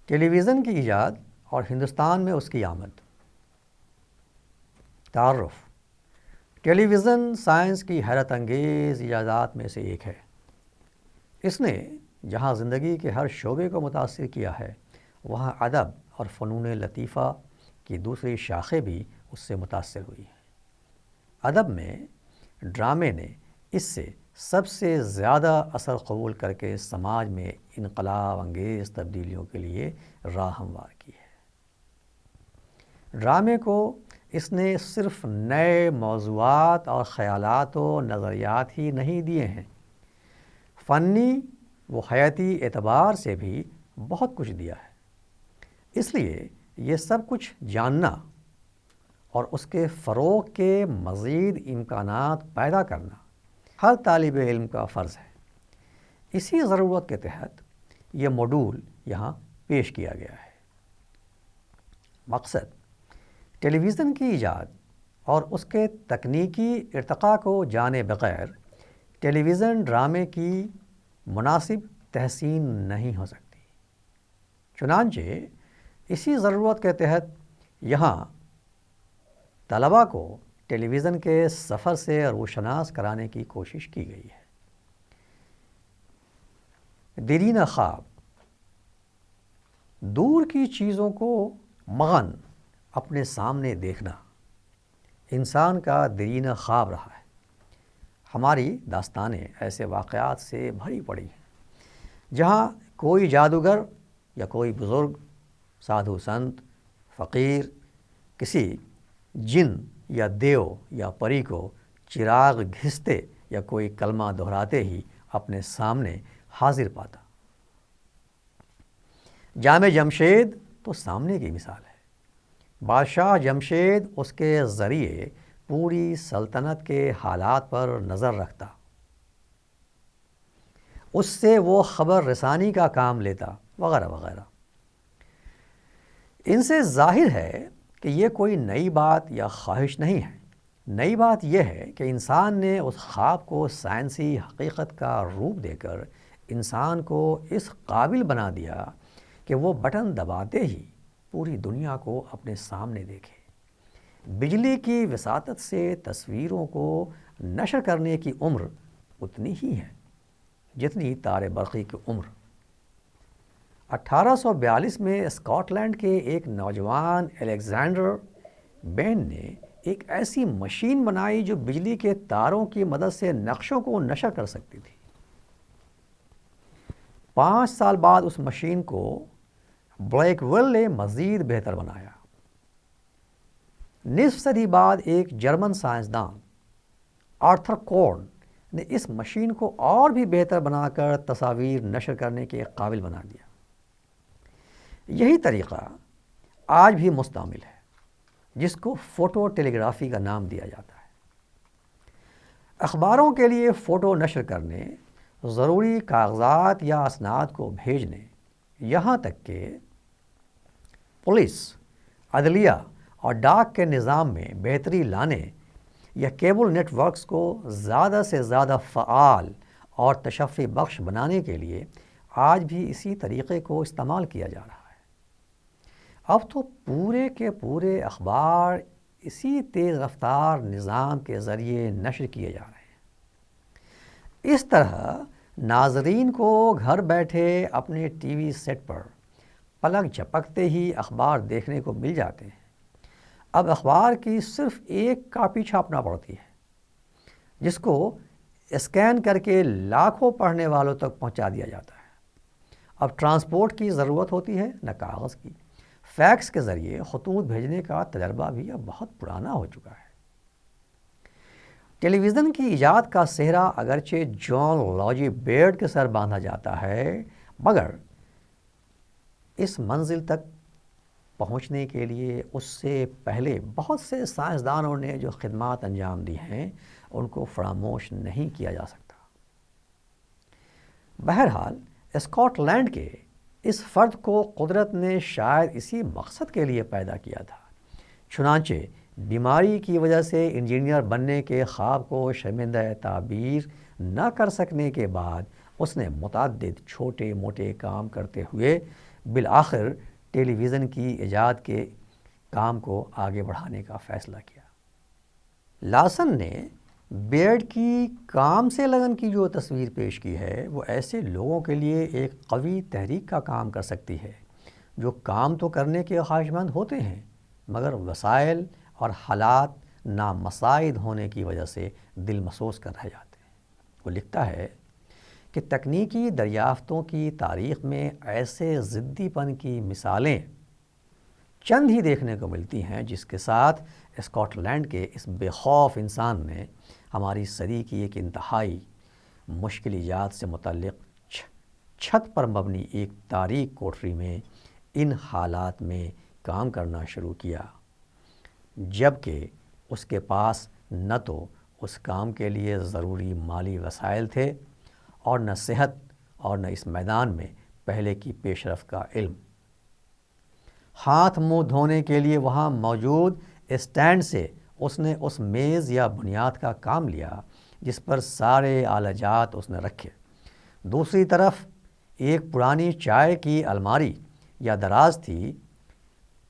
ٹیلی vision کی ایجاد اور ہندوستان میں اس کی آمد۔ تعارف: ٹیلی ویژن سائنس کی حیرت انگیز ایجادات میں سے ایک ہے۔ اس نے جہاں زندگی کے ہر شعبے کو متاثر کیا ہے، وہاں ادب اور فنون لطیفہ کی دوسری شاخیں بھی اس سے متاثر ہوئی ہیں۔ ادب میں ڈرامے نے اس سے سب سے زیادہ اثر قبول کر کے سماج میں انقلاب انگیز تبدیلیوں کے لیے راہ ہموار کی ہے۔ ڈرامے کو اس نے صرف نئے موضوعات اور خیالات و نظریات ہی نہیں دیے ہیں، فنی و حیاتی اعتبار سے بھی بہت کچھ دیا ہے۔ اس لیے یہ سب کچھ جاننا اور اس کے فروغ کے مزید امکانات پیدا کرنا ہر طالب علم کا فرض ہے۔ اسی ضرورت کے تحت یہ موڈول یہاں پیش کیا گیا ہے۔ مقصد: ٹیلی ویژن کی ایجاد اور اس کے تکنیکی ارتقاء کو جانے بغیر ٹیلی ویژن ڈرامے کی مناسب تحسین نہیں ہو سکتی۔ چنانچہ اسی ضرورت کے تحت یہاں طلباء کو ٹیلی ویژن کے سفر سے روشناس کرانے کی کوشش کی گئی ہے۔ دیرینہ خواب: دور کی چیزوں کو مغن اپنے سامنے دیکھنا انسان کا دیرینہ خواب رہا ہے۔ ہماری داستانیں ایسے واقعات سے بھری پڑی ہیں جہاں کوئی جادوگر یا کوئی بزرگ، سادھو سنت، فقیر کسی جن یا دیو یا پری کو چراغ گھستے یا کوئی کلمہ دہراتے ہی اپنے سامنے حاضر پاتا۔ جامِ جمشید تو سامنے کی مثال ہے۔ بادشاہ جمشید اس کے ذریعے پوری سلطنت کے حالات پر نظر رکھتا، اس سے وہ خبر رسانی کا کام لیتا وغیرہ وغیرہ۔ ان سے ظاہر ہے کہ یہ کوئی نئی بات یا خواہش نہیں ہے۔ نئی بات یہ ہے کہ انسان نے اس خواب کو سائنسی حقیقت کا روپ دے کر انسان کو اس قابل بنا دیا کہ وہ بٹن دباتے ہی پوری دنیا کو اپنے سامنے دیکھے۔ بجلی کی وساطت سے تصویروں کو نشر کرنے کی عمر اتنی ہی ہے جتنی تار برقی کی عمر۔ 1842 میں اسکاٹ لینڈ کے ایک نوجوان الیگزینڈر بین نے ایک ایسی مشین بنائی جو بجلی کے تاروں کی مدد سے نقشوں کو نشر کر سکتی تھی۔ 5 سال بعد اس مشین کو بلیک ویل نے مزید بہتر بنایا۔ نصف صدی بعد ایک جرمن سائنسدان آرتھر کورن نے اس مشین کو اور بھی بہتر بنا کر تصاویر نشر کرنے کے قابل بنا دیا۔ یہی طریقہ آج بھی مستعمل ہے، جس کو فوٹو ٹیلی گرافی کا نام دیا جاتا ہے۔ اخباروں کے لیے فوٹو نشر کرنے، ضروری کاغذات یا اسناد کو بھیجنے، یہاں تک کہ پولیس، عدلیہ اور ڈاک کے نظام میں بہتری لانے یا کیبل نیٹ ورکس کو زیادہ سے زیادہ فعال اور تشفی بخش بنانے کے لیے آج بھی اسی طریقے کو استعمال کیا جا رہا ہے۔ اب تو پورے کے پورے اخبار اسی تیز رفتار نظام کے ذریعے نشر کیے جا رہے ہیں۔ اس طرح ناظرین کو گھر بیٹھے اپنے ٹی وی سیٹ پر پلک جھپکتے ہی اخبار دیکھنے کو مل جاتے ہیں۔ اب اخبار کی صرف ایک کاپی چھاپنا پڑتی ہے، جس کو اسکین کر کے لاکھوں پڑھنے والوں تک پہنچا دیا جاتا ہے۔ اب ٹرانسپورٹ کی ضرورت ہوتی ہے نہ کاغذ کی۔ فیکس کے ذریعے خطوط بھیجنے کا تجربہ بھی اب بہت پرانا ہو چکا ہے۔ ٹیلی ویژن کی ایجاد کا سہرا اگرچہ جان لاجی بیئرڈ کے سر باندھا جاتا ہے، مگر اس منزل تک پہنچنے کے لیے اس سے پہلے بہت سے سائنسدانوں نے جو خدمات انجام دی ہیں، ان کو فراموش نہیں کیا جا سکتا۔ بہرحال اسکاٹ لینڈ کے اس فرد کو قدرت نے شاید اسی مقصد کے لیے پیدا کیا تھا۔ چنانچہ بیماری کی وجہ سے انجینئر بننے کے خواب کو شرمندہ تعبیر نہ کر سکنے کے بعد اس نے متعدد چھوٹے موٹے کام کرتے ہوئے بالآخر ٹیلی ویژن کی ایجاد کے کام کو آگے بڑھانے کا فیصلہ کیا۔ لاسن نے بیئرڈ کی کام سے لگن کی جو تصویر پیش کی ہے وہ ایسے لوگوں کے لیے ایک قوی تحریک کا کام کر سکتی ہے جو کام تو کرنے کے خواہشمند ہوتے ہیں مگر وسائل اور حالات نامساعد ہونے کی وجہ سے دل مسوس کر رہ جاتے ہیں۔ وہ لکھتا ہے کہ تکنیکی دریافتوں کی تاریخ میں ایسے ضدی پن کی مثالیں چند ہی دیکھنے کو ملتی ہیں جس کے ساتھ اسکاٹ لینڈ کے اس بے خوف انسان نے ہماری صدی کی ایک انتہائی مشکل ایجاد سے متعلق چھت پر مبنی ایک تاریک کوٹری میں ان حالات میں کام کرنا شروع کیا، جبکہ اس کے پاس نہ تو اس کام کے لیے ضروری مالی وسائل تھے اور نہ صحت اور نہ اس میدان میں پہلے کی پیش رفت کا علم۔ ہاتھ منہ دھونے کے لیے وہاں موجود اسٹینڈ سے اس نے اس میز یا بنیاد کا کام لیا جس پر سارے آلہ جات اس نے رکھے۔ دوسری طرف ایک پرانی چائے کی الماری یا دراز تھی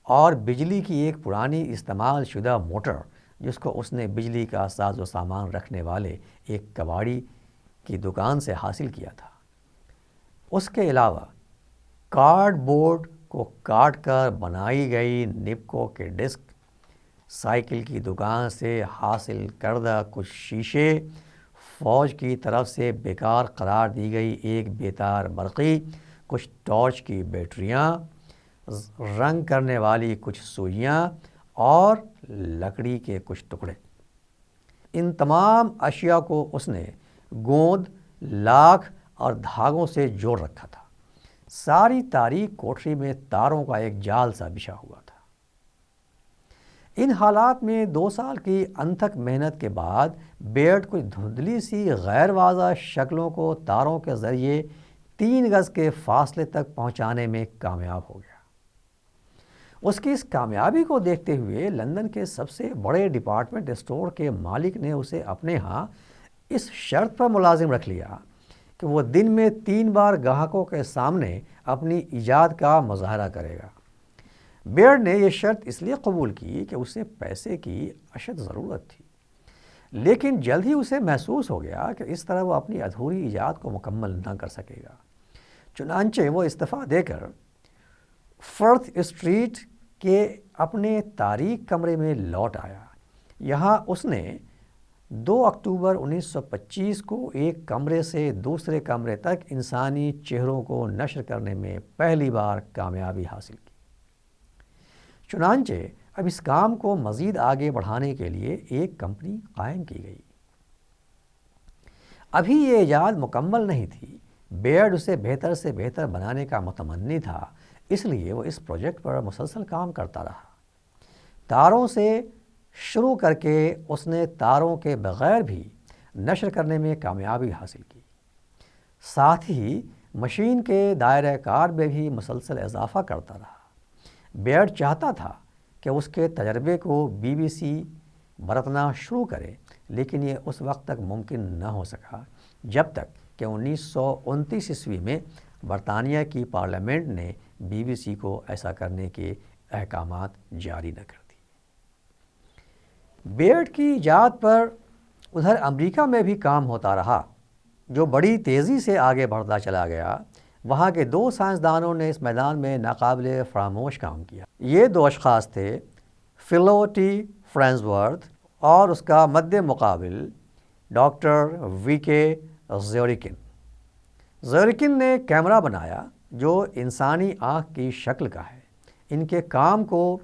اور بجلی کی ایک پرانی استعمال شدہ موٹر جس کو اس نے بجلی کا ساز و سامان رکھنے والے ایک کباڑی کی دکان سے حاصل کیا تھا۔ اس کے علاوہ کارڈ بورڈ کو کاٹ کر بنائی گئی نپکو کے ڈسک، سائیکل کی دکان سے حاصل کردہ کچھ شیشے، فوج کی طرف سے بیکار قرار دی گئی ایک بیتار برقی، کچھ ٹارچ کی بیٹریاں، رنگ کرنے والی کچھ سوئیاں اور لکڑی کے کچھ ٹکڑے۔ ان تمام اشیاء کو اس نے گوند، لاکھ اور دھاگوں سے جوڑ رکھا تھا۔ ساری تاریک کوٹری میں تاروں کا ایک جال سا بچھا ہوا تھا۔ ان حالات میں 2 سال کی انتھک محنت کے بعد بیئرڈ کچھ دھندلی سی غیر واضح شکلوں کو تاروں کے ذریعے 3 گز کے فاصلے تک پہنچانے میں کامیاب ہو گیا۔ اس کی اس کامیابی کو دیکھتے ہوئے لندن کے سب سے بڑے ڈپارٹمنٹ اسٹور کے مالک نے اسے اپنے ہاں اس شرط پر ملازم رکھ لیا کہ وہ دن میں 3 بار گاہکوں کے سامنے اپنی ایجاد کا مظاہرہ کرے گا۔ بیئرڈ نے یہ شرط اس لیے قبول کی کہ اسے پیسے کی اشد ضرورت تھی، لیکن جلد ہی اسے محسوس ہو گیا کہ اس طرح وہ اپنی ادھوری ایجاد کو مکمل نہ کر سکے گا۔ چنانچہ وہ استعفیٰ دے کر فرتھ اسٹریٹ کے اپنے تاریک کمرے میں لوٹ آیا۔ یہاں اس نے 2 اکتوبر 1925 کو ایک کمرے سے دوسرے کمرے تک انسانی چہروں کو نشر کرنے میں پہلی بار کامیابی حاصل کی۔ چنانچہ اب اس کام کو مزید آگے بڑھانے کے لیے ایک کمپنی قائم کی گئی۔ ابھی یہ ایجاد مکمل نہیں تھی، بیئرڈ اسے بہتر سے بہتر بنانے کا متمنی تھا، اس لیے وہ اس پروجیکٹ پر مسلسل کام کرتا رہا۔ تاروں سے شروع کر کے اس نے تاروں کے بغیر بھی نشر کرنے میں کامیابی حاصل کی، ساتھ ہی مشین کے دائرہ کار میں بھی مسلسل اضافہ کرتا رہا۔ بیئرڈ چاہتا تھا کہ اس کے تجربے کو BBC برتنا شروع کرے، لیکن یہ اس وقت تک ممکن نہ ہو سکا جب تک کہ 1929 عیسوی میں برطانیہ کی پارلیمنٹ نے BBC کو ایسا کرنے کے احکامات جاری نہ کر دی۔ بیئرڈ کی ایجاد پر ادھر امریکہ میں بھی کام ہوتا رہا، جو بڑی تیزی سے آگے بڑھتا چلا گیا۔ وہاں کے 2 سائنسدانوں نے اس میدان میں ناقابل فراموش کام کیا۔ یہ 2 اشخاص تھے، فلو ٹی فرینزورتھ اور اس کا مد مقابل ڈاکٹر وی.کے. زیورکن۔ زیورکن نے کیمرہ بنایا جو انسانی آنکھ کی شکل کا ہے۔ ان کے کام کو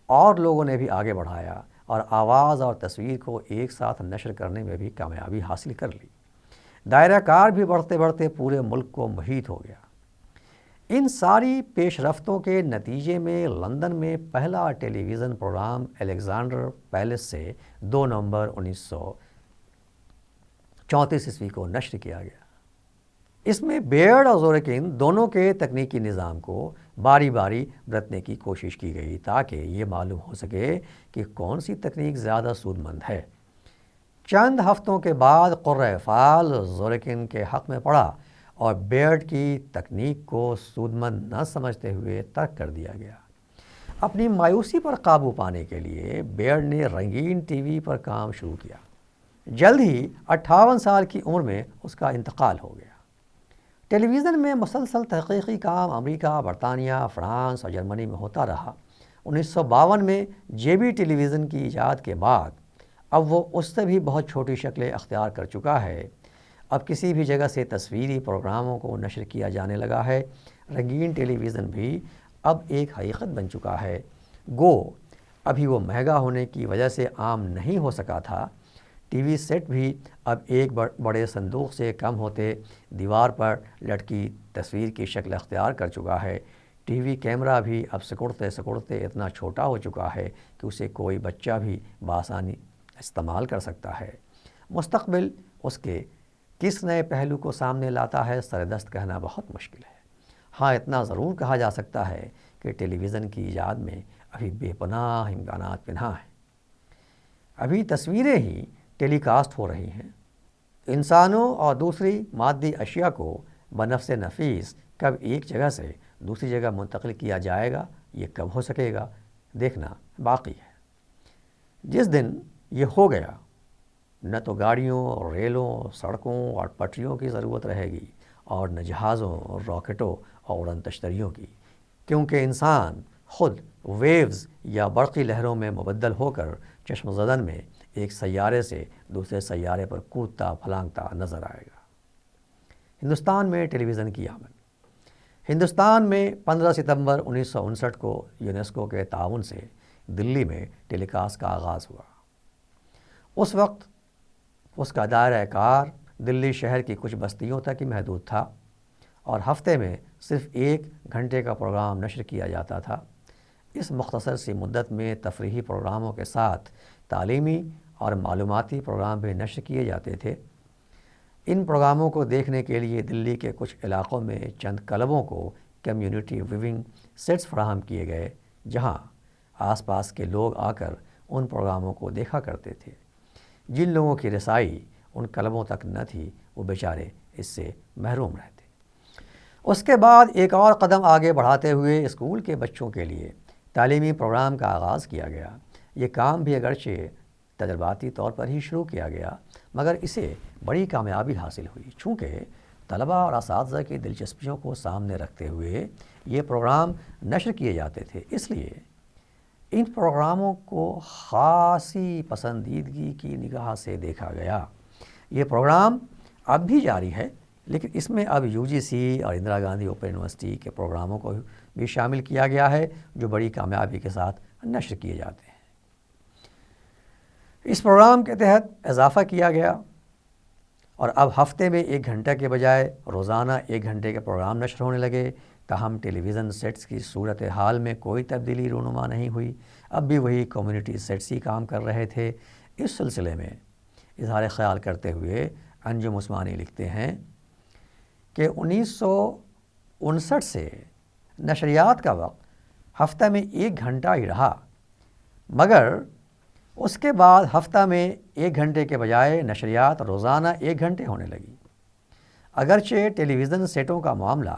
اور لوگوں نے بھی آگے بڑھایا اور آواز اور تصویر کو ایک ساتھ نشر کرنے میں بھی کامیابی حاصل کر لی۔ دائرہ کار بھی بڑھتے بڑھتے پورے ملک کو محیط ہو گیا۔ ان ساری پیش رفتوں کے نتیجے میں لندن میں پہلا ٹیلی ویژن پروگرام الیگزینڈر پیلس سے 2 نومبر 1934 عیسوی کو نشر کیا گیا۔ اس میں بیئرڈ اور زیورکن دونوں کے تکنیکی نظام کو باری باری برتنے کی کوشش کی گئی تاکہ یہ معلوم ہو سکے کہ کون سی تکنیک زیادہ سود مند ہے۔ چند ہفتوں کے بعد قرۂ فعال زیورکن کے حق میں پڑا اور بیئرڈ کی تکنیک کو سودمند نہ سمجھتے ہوئے ترک کر دیا گیا۔ اپنی مایوسی پر قابو پانے کے لیے بیئرڈ نے رنگین ٹی وی پر کام شروع کیا۔ جلد ہی 58 سال کی عمر میں اس کا انتقال ہو گیا۔ ٹیلی ویژن میں مسلسل تحقیقی کام امریکہ، برطانیہ، فرانس اور جرمنی میں ہوتا رہا۔ 1952 میں جے بی ٹیلی ویژن کی ایجاد کے بعد اب وہ اس سے بھی بہت چھوٹی شکلیں اختیار کر چکا ہے۔ اب کسی بھی جگہ سے تصویری پروگراموں کو نشر کیا جانے لگا ہے۔ رنگین ٹیلی ویژن بھی اب ایک حقیقت بن چکا ہے۔ گو ابھی وہ مہنگا ہونے کی وجہ سے عام نہیں ہو سکا تھا۔ ٹی وی سیٹ بھی اب ایک بڑے صندوق سے کم ہوتے دیوار پر لٹکی تصویر کی شکل اختیار کر چکا ہے۔ ٹی وی کیمرہ بھی اب سکڑتے اتنا چھوٹا ہو چکا ہے کہ اسے کوئی بچہ بھی بآسانی استعمال کر سکتا ہے۔ مستقبل اس کے کس نئے پہلو کو سامنے لاتا ہے، سردست کہنا بہت مشکل ہے۔ ہاں، اتنا ضرور کہا جا سکتا ہے کہ ٹیلی ویژن کی ایجاد میں ابھی بے پناہ امکانات پنہاں ہیں۔ ابھی تصویریں ہی ٹیلی کاسٹ ہو رہی ہیں۔ انسانوں اور دوسری مادی اشیاء کو بنفس نفیس کب ایک جگہ سے دوسری جگہ منتقل کیا جائے گا، یہ کب ہو سکے گا، دیکھنا باقی ہے۔ جس دن یہ ہو گیا، نہ تو گاڑیوں اور ریلوں، سڑکوں اور پٹریوں کی ضرورت رہے گی، اور نہ جہازوں اور راکٹوں اور اڑن تشتریوں کی، کیونکہ انسان خود ویوز یا برقی لہروں میں مبدل ہو کر چشم زدن میں ایک سیارے سے دوسرے سیارے پر کودتا پھلانگتا نظر آئے گا۔ ہندوستان میں ٹیلی ویژن کی آمد۔ ہندوستان میں 15 ستمبر 1959 کو یونیسکو کے تعاون سے دلی میں ٹیلی کاسٹ کا آغاز ہوا۔ اس وقت اس کا دائرہ کار دلی شہر کی کچھ بستیوں تک ہی محدود تھا، اور ہفتے میں صرف 1 گھنٹے کا پروگرام نشر کیا جاتا تھا۔ اس مختصر سی مدت میں تفریحی پروگراموں کے ساتھ تعلیمی اور معلوماتی پروگرام بھی نشر کیے جاتے تھے۔ ان پروگراموں کو دیکھنے کے لیے دلی کے کچھ علاقوں میں چند کلبوں کو کمیونٹی ویونگ سیٹس فراہم کیے گئے، جہاں آس پاس کے لوگ آ کر ان پروگراموں کو دیکھا کرتے تھے۔ جن لوگوں کی رسائی ان کلبوں تک نہ تھی، وہ بیچارے اس سے محروم رہتے۔ اس کے بعد ایک اور قدم آگے بڑھاتے ہوئے اسکول کے بچوں کے لیے تعلیمی پروگرام کا آغاز کیا گیا۔ یہ کام بھی اگرچہ تجرباتی طور پر ہی شروع کیا گیا، مگر اسے بڑی کامیابی حاصل ہوئی، چونکہ طلباء اور اساتذہ کی دلچسپیوں کو سامنے رکھتے ہوئے یہ پروگرام نشر کیے جاتے تھے۔ اس لیے ان پروگراموں کو خاصی پسندیدگی کی نگاہ سے دیکھا گیا۔ یہ پروگرام اب بھی جاری ہے، لیکن اس میں اب یو جی سی اور اندرا گاندھی اوپن یونیورسٹی کے پروگراموں کو بھی شامل کیا گیا ہے، جو بڑی کامیابی کے ساتھ نشر کیے جاتے ہیں۔ اس پروگرام کے تحت اضافہ کیا گیا، اور اب ہفتے میں 1 گھنٹے کے بجائے روزانہ 1 گھنٹے کے پروگرام نشر ہونے لگے۔ تاہم ٹیلی ویژن سیٹس کی صورتحال میں کوئی تبدیلی رونما نہیں ہوئی۔ اب بھی وہی کمیونٹی سیٹس ہی کام کر رہے تھے۔ اس سلسلے میں اظہار خیال کرتے ہوئے انجم عثمانی لکھتے ہیں کہ 1959 سے نشریات کا وقت ہفتہ میں 1 گھنٹہ ہی رہا، مگر اس کے بعد ہفتہ میں 1 گھنٹے کے بجائے نشریات روزانہ 1 گھنٹے ہونے لگی۔ اگرچہ ٹیلی ویژن سیٹوں کا معاملہ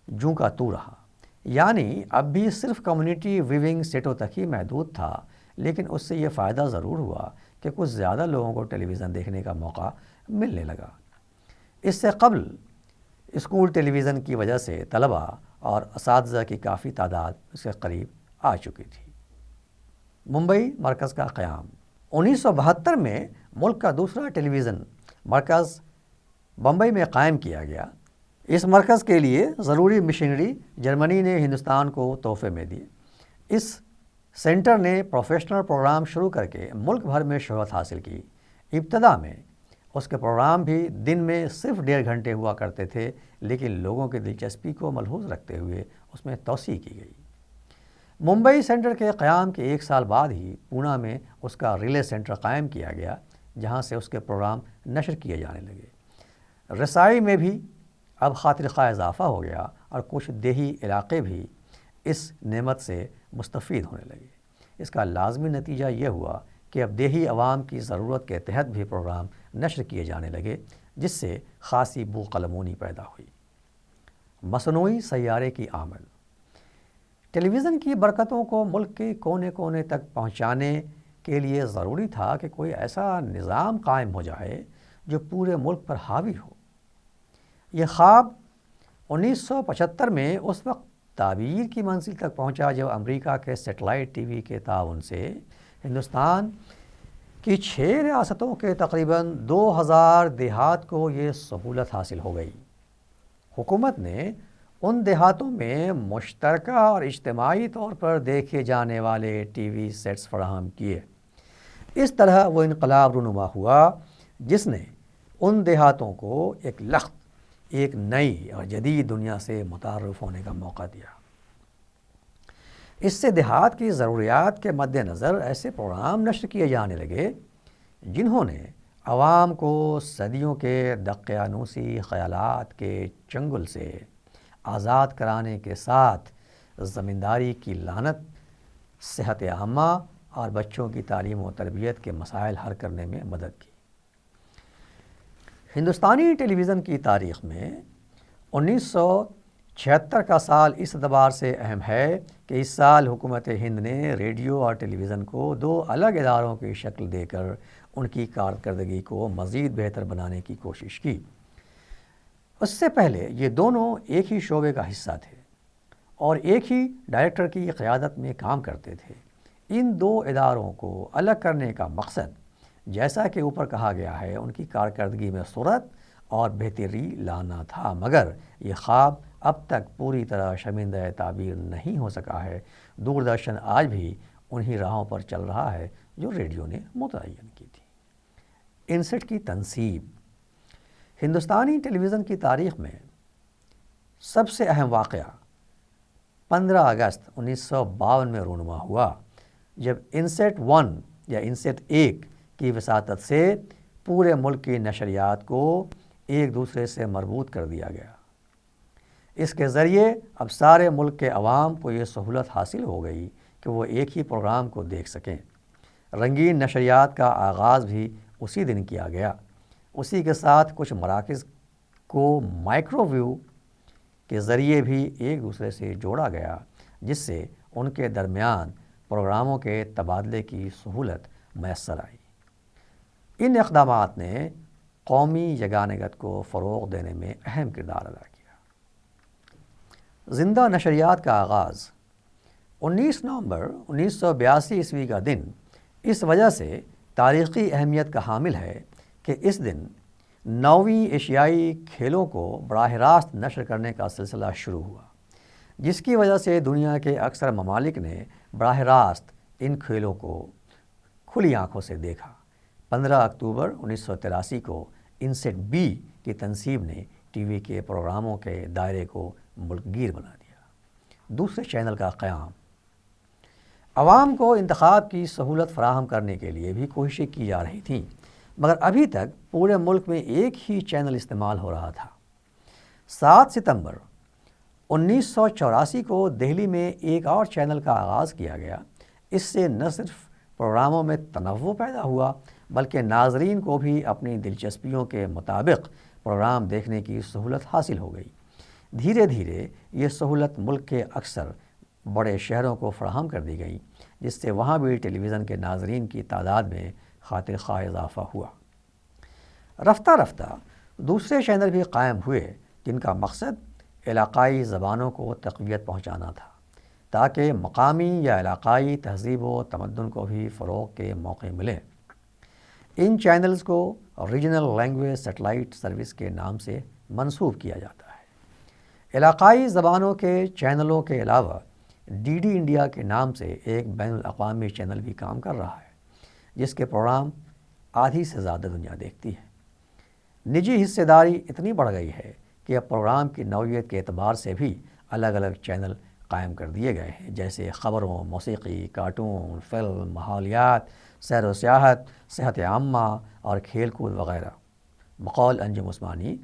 جوں کا تو رہا، یعنی اب بھی صرف کمیونٹی ویونگ سیٹوں تک ہی محدود تھا، لیکن اس سے یہ فائدہ ضرور ہوا کہ کچھ زیادہ لوگوں کو ٹیلی ویژن دیکھنے کا موقع ملنے لگا۔ اس سے قبل اسکول ٹیلی ویژن کی وجہ سے طلباء اور اساتذہ کی کافی تعداد اس کے قریب آ چکی تھی۔ ممبئی مرکز کا قیام۔ 1972 میں ملک کا دوسرا ٹیلی ویژن مرکز بمبئی میں قائم کیا گیا۔ اس مرکز کے لیے ضروری مشینری جرمنی نے ہندوستان کو تحفے میں دی۔ اس سینٹر نے پروفیشنل پروگرام شروع کر کے ملک بھر میں شہرت حاصل کی۔ ابتدا میں اس کے پروگرام بھی دن میں صرف 1.5 گھنٹے ہوا کرتے تھے، لیکن لوگوں کی دلچسپی کو ملحوظ رکھتے ہوئے اس میں توسیع کی گئی۔ ممبئی سینٹر کے قیام کے 1 سال بعد ہی پونا میں اس کا ریلے سینٹر قائم کیا گیا، جہاں سے اس کے پروگرام نشر کیے جانے لگے۔ رسائی میں بھی اب خاطر خواہ اضافہ ہو گیا، اور کچھ دیہی علاقے بھی اس نعمت سے مستفید ہونے لگے۔ اس کا لازمی نتیجہ یہ ہوا کہ اب دیہی عوام کی ضرورت کے تحت بھی پروگرام نشر کیے جانے لگے، جس سے خاصی بو قلمونی پیدا ہوئی۔ مصنوعی سیارے کی آمد۔ ٹیلی ویژن کی برکتوں کو ملک کے کونے کونے تک پہنچانے کے لیے ضروری تھا کہ کوئی ایسا نظام قائم ہو جائے جو پورے ملک پر حاوی ہو۔ یہ خواب 1975 میں اس وقت تعبیر کی منزل تک پہنچا جب امریکہ کے سیٹلائٹ ٹی وی کے تعاون سے ہندوستان کی 6 ریاستوں کے تقریباً 2000 دیہات کو یہ سہولت حاصل ہو گئی۔ حکومت نے ان دیہاتوں میں مشترکہ اور اجتماعی طور پر دیکھے جانے والے ٹی وی سیٹس فراہم کیے۔ اس طرح وہ انقلاب رونما ہوا جس نے ان دیہاتوں کو ایک نئی اور جدید دنیا سے متعارف ہونے کا موقع دیا۔ اس سے دیہات کی ضروریات کے مد نظر ایسے پروگرام نشر کیے جانے لگے جنہوں نے عوام کو صدیوں کے دقیانوسی خیالات کے چنگل سے آزاد کرانے کے ساتھ زمینداری کی لعنت، صحت عامہ اور بچوں کی تعلیم و تربیت کے مسائل حل کرنے میں مدد کی۔ ہندوستانی ٹیلی ویژن کی تاریخ میں 1976 کا سال اس اعتبار سے اہم ہے کہ اس سال حکومت ہند نے ریڈیو اور ٹیلی ویژن کو 2 الگ اداروں کی شکل دے کر ان کی کارکردگی کو مزید بہتر بنانے کی کوشش کی۔ اس سے پہلے یہ دونوں ایک ہی شعبے کا حصہ تھے اور ایک ہی ڈائریکٹر کی قیادت میں کام کرتے تھے۔ ان 2 اداروں کو الگ کرنے کا مقصد، جیسا کہ اوپر کہا گیا ہے، ان کی کارکردگی میں سرعت اور بہتری لانا تھا، مگر یہ خواب اب تک پوری طرح شرمندہ تعبیر نہیں ہو سکا ہے۔ دوردرشن آج بھی انہی راہوں پر چل رہا ہے جو ریڈیو نے متعین کی تھی۔ انسیٹ کی تنصیب۔ ہندوستانی ٹیلی ویژن کی تاریخ میں سب سے اہم واقعہ 15 اگست 1952 میں رونما ہوا، جب انسیٹ 1 یا انسیٹ 1 کی وساطت سے پورے ملک کی نشریات کو ایک دوسرے سے مربوط کر دیا گیا۔ اس کے ذریعے اب سارے ملک کے عوام کو یہ سہولت حاصل ہو گئی کہ وہ ایک ہی پروگرام کو دیکھ سکیں۔ رنگین نشریات کا آغاز بھی اسی دن کیا گیا۔ اسی کے ساتھ کچھ مراکز کو مائکرو ویو کے ذریعے بھی ایک دوسرے سے جوڑا گیا، جس سے ان کے درمیان پروگراموں کے تبادلے کی سہولت میسر آئی۔ ان اقدامات نے قومی یگانگت کو فروغ دینے میں اہم کردار ادا کیا۔ زندہ نشریات کا آغاز۔ 19 نومبر 1982 عیسوی کا دن اس وجہ سے تاریخی اہمیت کا حامل ہے کہ اس دن 9ویں ایشیائی کھیلوں کو براہ راست نشر کرنے کا سلسلہ شروع ہوا، جس کی وجہ سے دنیا کے اکثر ممالک نے براہ راست ان کھیلوں کو کھلی آنکھوں سے دیکھا۔ 15 اکتوبر 1983 کو انسیٹ بی کی تنصیب نے ٹی وی کے پروگراموں کے دائرے کو ملک گیر بنا دیا۔ دوسرے چینل کا قیام۔ عوام کو انتخاب کی سہولت فراہم کرنے کے لیے بھی کوششیں کی جا رہی تھیں، مگر ابھی تک پورے ملک میں ایک ہی چینل استعمال ہو رہا تھا۔ 7 ستمبر 1984 کو دہلی میں ایک اور چینل کا آغاز کیا گیا۔ اس سے نہ صرف پروگراموں میں تنوع پیدا ہوا بلکہ ناظرین کو بھی اپنی دلچسپیوں کے مطابق پروگرام دیکھنے کی سہولت حاصل ہو گئی۔ دھیرے دھیرے یہ سہولت ملک کے اکثر بڑے شہروں کو فراہم کر دی گئی، جس سے وہاں بھی ٹیلی ویژن کے ناظرین کی تعداد میں خاطر خواہ اضافہ ہوا۔ رفتہ رفتہ دوسرے چینل بھی قائم ہوئے جن کا مقصد علاقائی زبانوں کو تقویت پہنچانا تھا، تاکہ مقامی یا علاقائی تہذیب و تمدن کو بھی فروغ کے موقع ملیں۔ ان چینلز کو ریجنل لینگویج سیٹلائٹ سروس کے نام سے منسوب کیا جاتا ہے۔ علاقائی زبانوں کے چینلوں کے علاوہ ڈی ڈی انڈیا کے نام سے ایک بین الاقوامی چینل بھی کام کر رہا ہے، جس کے پروگرام آدھی سے زیادہ دنیا دیکھتی ہے۔ نجی حصہ داری اتنی بڑھ گئی ہے کہ اب پروگرام کی نوعیت کے اعتبار سے بھی الگ الگ چینل قائم کر دیے گئے ہیں، جیسے خبروں، موسیقی، کارٹون، فلم، ماحولیات، سیر و سیاحت، صحت عامہ اور کھیل کود وغیرہ۔ بقول انجم عثمانی،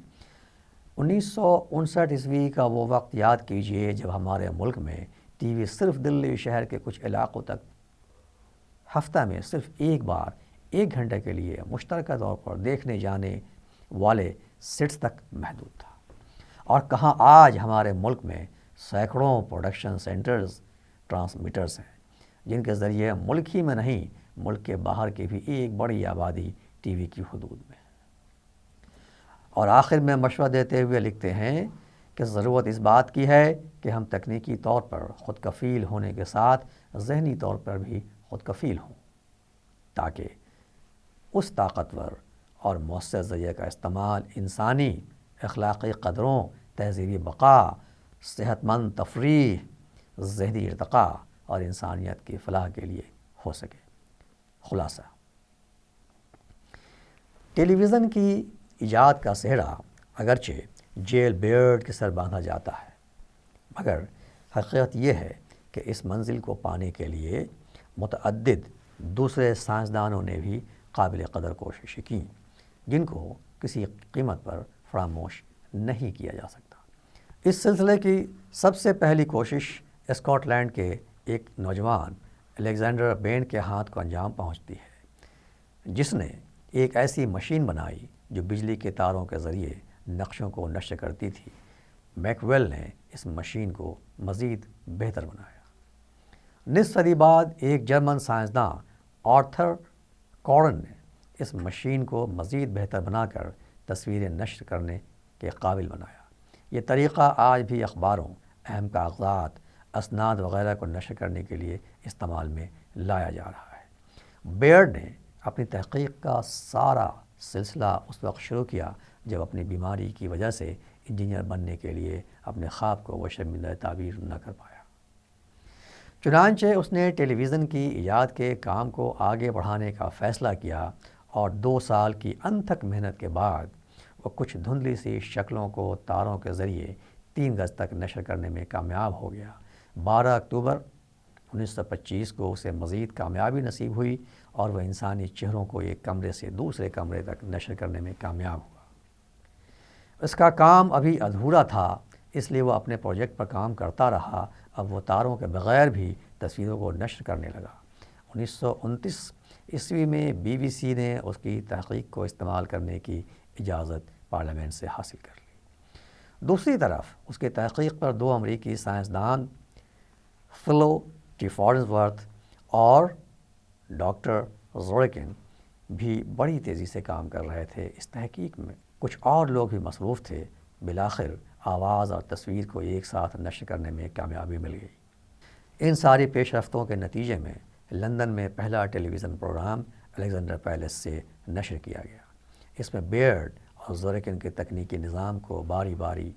1959 عیسوی کا وہ وقت یاد کیجئے جب ہمارے ملک میں ٹی وی صرف دلی شہر کے کچھ علاقوں تک ہفتہ میں صرف ایک بار 1 گھنٹے کے لیے مشترکہ طور پر دیکھنے جانے والے سیٹس تک محدود تھا، اور کہاں آج ہمارے ملک میں سینکڑوں پروڈکشن سینٹرز، ٹرانسمیٹرز ہیں جن کے ذریعے ملک ہی میں نہیں ملک کے باہر کی بھی ایک بڑی آبادی ٹی وی کی حدود میں ہے۔ اور آخر میں مشورہ دیتے ہوئے لکھتے ہیں کہ ضرورت اس بات کی ہے کہ ہم تکنیکی طور پر خود کفیل ہونے کے ساتھ ذہنی طور پر بھی خود کفیل ہوں، تاکہ اس طاقتور اور مؤثر ذریعے کا استعمال انسانی اخلاقی قدروں، تہذیبی بقا، صحت مند تفریح، ذہنی ارتقاء اور انسانیت کی فلاح کے لیے ہو سکے۔ خلاصہ، ٹیلی ویژن کی ایجاد کا سہرا اگرچہ جیل بیئرڈ کے سر باندھا جاتا ہے، مگر حقیقت یہ ہے کہ اس منزل کو پانے کے لیے متعدد دوسرے سائنسدانوں نے بھی قابل قدر کوششیں کیں، جن کو کسی قیمت پر فراموش نہیں کیا جا سکتا۔ اس سلسلے کی سب سے پہلی کوشش اسکاٹ لینڈ کے ایک نوجوان الیگزینڈر بین کے ہاتھ کو انجام پہنچتی ہے، جس نے ایک ایسی مشین بنائی جو بجلی کے تاروں کے ذریعے نقشوں کو نشر کرتی تھی۔ میکویل نے اس مشین کو مزید بہتر بنایا۔ نصف صدی بعد ایک جرمن سائنسداں آرتھر کورن نے اس مشین کو مزید بہتر بنا کر تصویریں نشر کرنے کے قابل بنایا۔ یہ طریقہ آج بھی اخباروں، اہم کاغذات، اسناد وغیرہ کو نشر کرنے کے لیے استعمال میں لایا جا رہا ہے۔ بیئرڈ نے اپنی تحقیق کا سارا سلسلہ اس وقت شروع کیا جب اپنی بیماری کی وجہ سے انجینئر بننے کے لیے اپنے خواب کو وہ شرمندہ تعبیر نہ کر پایا۔ چنانچہ اس نے ٹیلی ویژن کی ایجاد کے کام کو آگے بڑھانے کا فیصلہ کیا، اور 2 سال کی انتھک محنت کے بعد وہ کچھ دھندلی سی شکلوں کو تاروں کے ذریعے 3 گز تک نشر کرنے میں کامیاب ہو گیا۔ 12 اکتوبر 1925 کو اسے مزید کامیابی نصیب ہوئی، اور وہ انسانی چہروں کو ایک کمرے سے دوسرے کمرے تک نشر کرنے میں کامیاب ہوا۔ اس کا کام ابھی ادھورا تھا، اس لیے وہ اپنے پروجیکٹ پر کام کرتا رہا۔ اب وہ تاروں کے بغیر بھی تصویروں کو نشر کرنے لگا۔ 1929 عیسوی میں بی بی سی نے اس کی تحقیق کو استعمال کرنے کی اجازت پارلیمنٹ سے حاصل کر لی۔ دوسری طرف اس کی تحقیق پر 2 امریکی سائنسدان فلو ٹی فارنزورتھ اور ڈاکٹر زوریکن بھی بڑی تیزی سے کام کر رہے تھے۔ اس تحقیق میں کچھ اور لوگ بھی مصروف تھے۔ بالآخر آواز اور تصویر کو ایک ساتھ نشر کرنے میں کامیابی مل گئی۔ ان ساری پیش رفتوں کے نتیجے میں لندن میں پہلا ٹیلی ویژن پروگرام الیگزینڈر پیلس سے نشر کیا گیا۔ اس میں بیئرڈ اور زوریکن کے تکنیکی نظام کو باری باری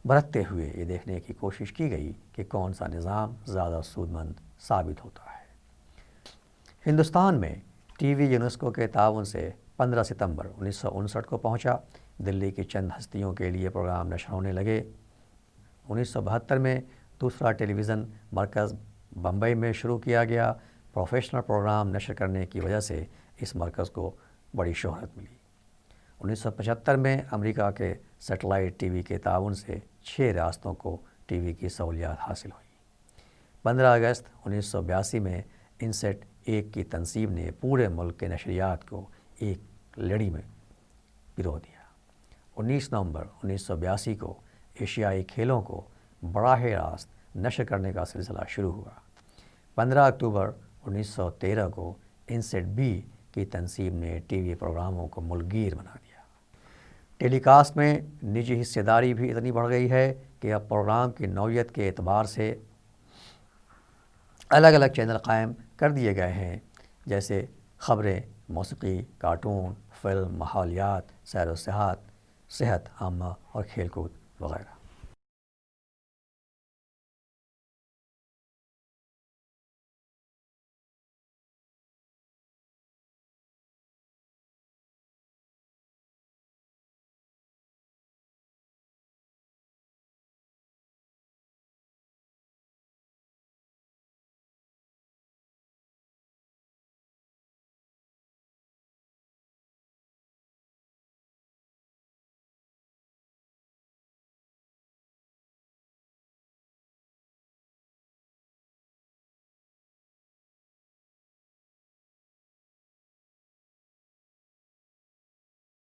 برتتے ہوئے یہ دیکھنے کی کوشش کی گئی کہ کون سا نظام زیادہ سود مند ثابت ہوتا ہے۔ ہندوستان میں ٹی وی یونیسکو کے تعاون سے 15 ستمبر 1959 کو پہنچا۔ دلی کی چند ہستیوں کے لیے پروگرام نشر ہونے لگے۔ 1972 میں دوسرا ٹیلی ویژن مرکز بمبئی میں شروع کیا گیا۔ پروفیشنل پروگرام نشر کرنے کی وجہ سے اس مرکز کو بڑی شہرت ملی۔ 1975 میں امریکہ کے سیٹلائٹ ٹی وی کے تعاون سے 6 ریاستوں کو ٹی وی کی سہولیات حاصل ہوئی۔ 15 اگست 1982 میں انسیٹ 1 کی تنصیب نے پورے ملک کے نشریات کو ایک لڑی میں پرو دیا۔ 19 نومبر 1982 کو ایشیائی کھیلوں کو براہ راست نشر کرنے کا سلسلہ شروع ہوا۔ 15 اکتوبر 1913 کو انسیٹ بی کی تنصیب نے ٹی وی پروگراموں کو ملک گیر بنا دیا۔ ٹیلی کاسٹ میں نجی حصہ داری بھی اتنی بڑھ گئی ہے کہ اب پروگرام کی نوعیت کے اعتبار سے الگ الگ چینل قائم کر دیے گئے ہیں، جیسے خبریں، موسیقی، کارٹون، فلم، ماحولیات، سیر و سیاحت، صحت عامہ اور کھیل کود وغیرہ۔